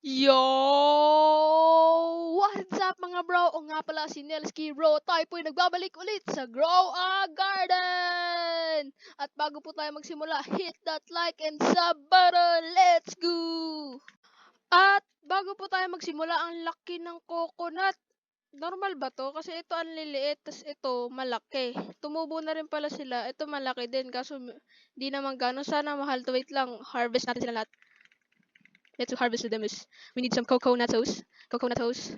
Yo! What's up mga bro? O nga pala si Nelski Bro. Tayo po'y nagbabalik ulit sa Grow a Garden! At bago po tayo magsimula, hit that like and sub button! Let's go! At bago po tayo magsimula, ang laki ng coconut. Normal ba to? Kasi ito ang liliit, tas ito malaki. Tumubo na rin pala sila. Ito malaki din, kaso di naman gano'n. Sana mahal to. Wait lang, harvest natin sila lahat. Let's harvest them. We need some coconutos. Coconutos.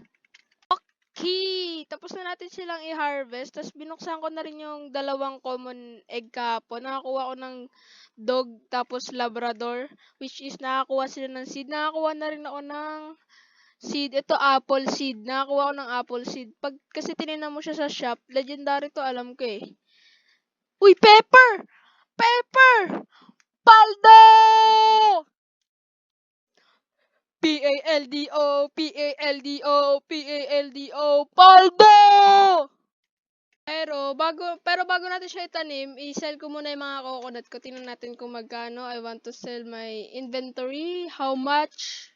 Okay! Tapos na natin silang i-harvest. Tapos binuksan ko na rin yung dalawang common egg kahapon. Nakakuha ko ng dog tapos labrador. Which is nakakuha sila ng seed. Nakakuha na rin ako ng seed. Ito apple seed. Nakakuha ko ng apple seed. Pag kasi tinignan mo siya sa shop, legendary to alam ko eh. Uy! Pepper! Pepper! Paldo! Paldo! Paldo! Paldo! Paldo! Pero bago natin siya itanim, i-sell ko muna yung mga coconut ko. Tingnan natin kung magkano. I want to sell my inventory. How much?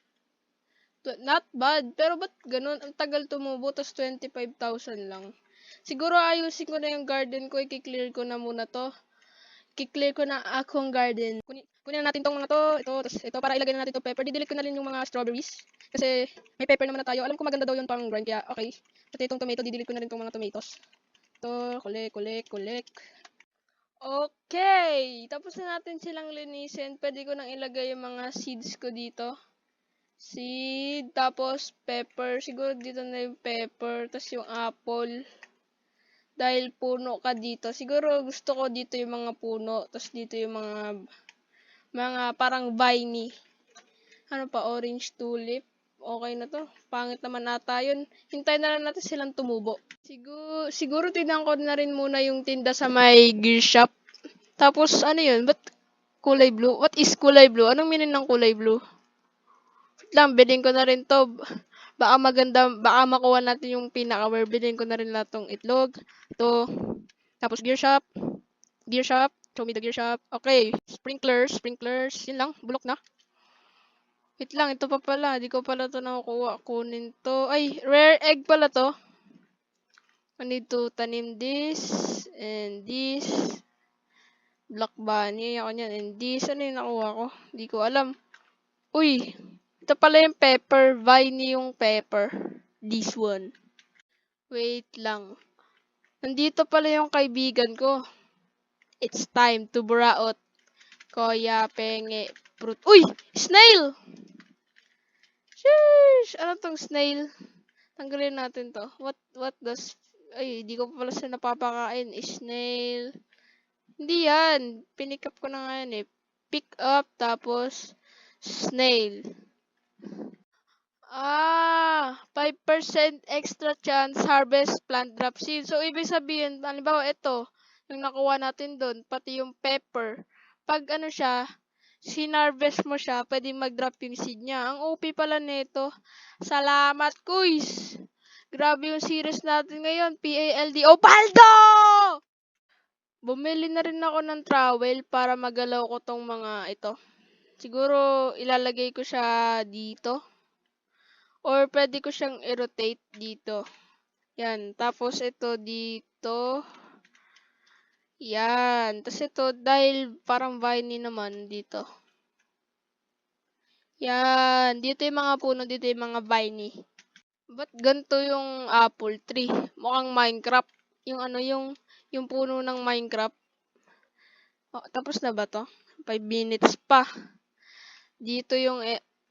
Not bad. Pero ba't ganun? Ang tagal tumubo, tas 25,000 lang. Siguro ayusin ko na yung garden ko. I-clear ko na muna to. I-clear ko na akong garden. Kunin na natin tong mga to. Ito, tas ito, para ilagay na natin to pepper. Didelete ko na rin yung mga strawberries. Kasi may pepper naman na tayo. Alam ko maganda daw yung pang grind. Kaya okay. Pati itong tomato, didelete ko na rin tong mga tomatoes. Ito, collect. Okay! Tapos na natin silang linisin. Pwede ko nang ilagay yung mga seeds ko dito. Seed, tapos pepper. Siguro dito na yung pepper. Tapos yung apple. Dahil puno ka dito. Siguro gusto ko dito yung mga puno. Tapos dito yung mga parang viney. Ano pa, orange tulip. Okay na to. Pangit naman ata yun. Hintayin na lang natin silang tumubo. Siguro tignan ko na rin muna yung tinda sa may gear shop. Tapos ano yun? Ba't kulay blue? What is kulay blue? Anong meaning ng kulay blue? Wait lang, bilhin ko na rin to. Baka maganda, baka makuha natin yung pinaka-where. Bilhin ko na rin lahat tong itlog. Ito. Tapos gear shop. Show me the gear shop. Okay. Sprinklers. Yun lang. Bulok na. Wait lang, ito pa pala. Di ko pala to nakukuha. Kunin to. Ay, rare egg pala to. I need to tanim this and this. Black bunny. Ako niyan. And this. Ano yung nakuha ko? Di ko alam. Uy! Ito pala yung pepper. Viney yung pepper. This one. Wait lang. Nandito pala yung kaibigan ko. It's time to buraot. Koya, penge, fruit. Uy! Snail! Sheesh! Ano tong snail? Tanggalin natin to. What does... Ay, di ko pala siya napapakain. Snail. Hindi yan. Pinick up ko na nga yan eh. Pick up, tapos snail. 5% extra chance harvest plant drop seed. So, ibig sabihin, halimbawa ito, yung nakuha natin doon, pati yung pepper. Pag ano siya, sinarvest mo siya, pwede mag-drop yung seed niya. Ang OP pala nito. Salamat, kuys! Grabe yung series natin ngayon. PALD. Paldo! Bumili na rin ako ng trowel para magalaw ko tong mga ito. Siguro, ilalagay ko siya dito. Or pwede ko siyang i-rotate dito. Yan. Tapos ito dito. Yan. Tapos ito, dahil parang viney naman dito. Yan. Dito yung mga puno, dito yung mga viney. Ba't ganito yung apple tree? Mukhang Minecraft. Yung ano, yung puno ng Minecraft. Oh, tapos na ba to? 5 minutes pa. Dito yung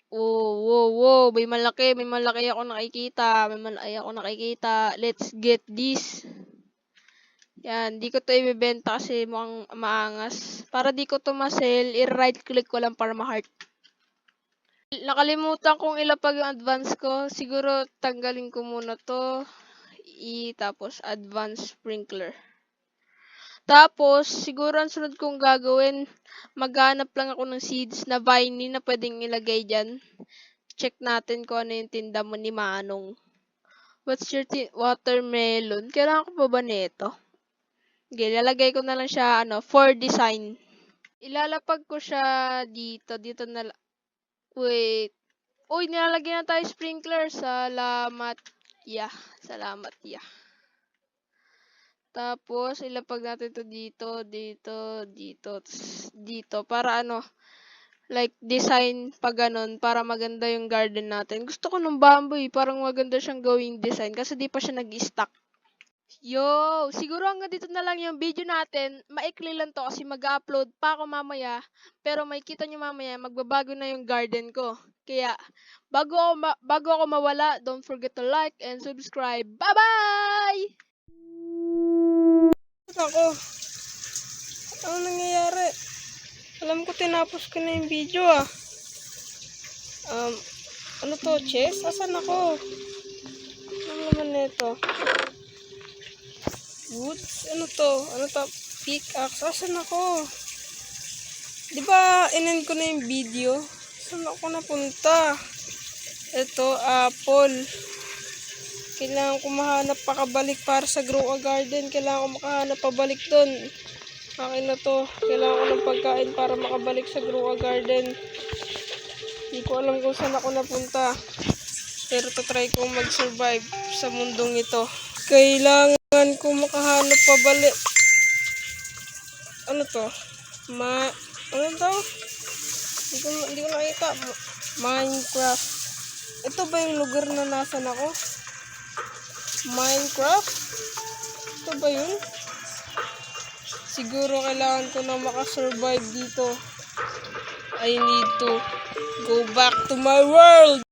wow. May malaki ako nakikita. Let's get this. Yan, di ko to ibebenta kasi mukhang maangas. Para di ko to ma-sell, i-right click ko lang para ma-heart. Nakalimutan kong ilapag yung advance ko. Siguro tanggalin ko muna to. Tapos advanced sprinkler. Tapos, siguro ang sunod kong gagawin, maghanap lang ako ng seeds na viney na pwedeng ilagay dyan. Check natin kung ano yung tinda mo ni Manong. What's your watermelon? Kailangan ko pa ba nito? Okay, lalagay ko na lang siya, for design. Ilalapag ko siya dito. Dito na lang. Wait. Uy, nilalagyan na tayo sprinkler. Salamat. Salamat, Tapos, ilapag natin to dito, dito. Para ano, like, design pa ganun, para maganda yung garden natin. Gusto ko ng bamboo parang maganda siyang gawing design kasi di pa siya nag-stack. Yo, siguro hanggang dito na lang yung video natin. Maikli lang to kasi mag-upload pa ako mamaya. Pero may kita nyo mamaya, magbabago na yung garden ko. Kaya, bago ako mawala, don't forget to like and subscribe. Bye-bye! Ako, ano nangyayari? Alam ko tinapos ko na yung video Ano to, chess? Asan ako? Ano naman nito? Woods? Ano to? Pickaxe? Asan ako? Diba, in-end ko na yung video? Saan ako napunta? Ito, apple. Kailangan ko mahanap pakabalik para sa grow a garden. Kailangan ko makahanap pabalik doon. Akin na to. Kailangan ko ng pagkain para makabalik sa grow a garden. Hindi ko alam kung saan ako napunta. Pero try kong mag-survive sa mundong ito. Kailangan ko makahanap pabalik. Ano to? Ano to? Hindi ko nakita. Minecraft. Ito ba yung lugar na nasan ako? Minecraft? Ito ba yun? Siguro kailangan ko na makasurvive dito. I need to go back to my world.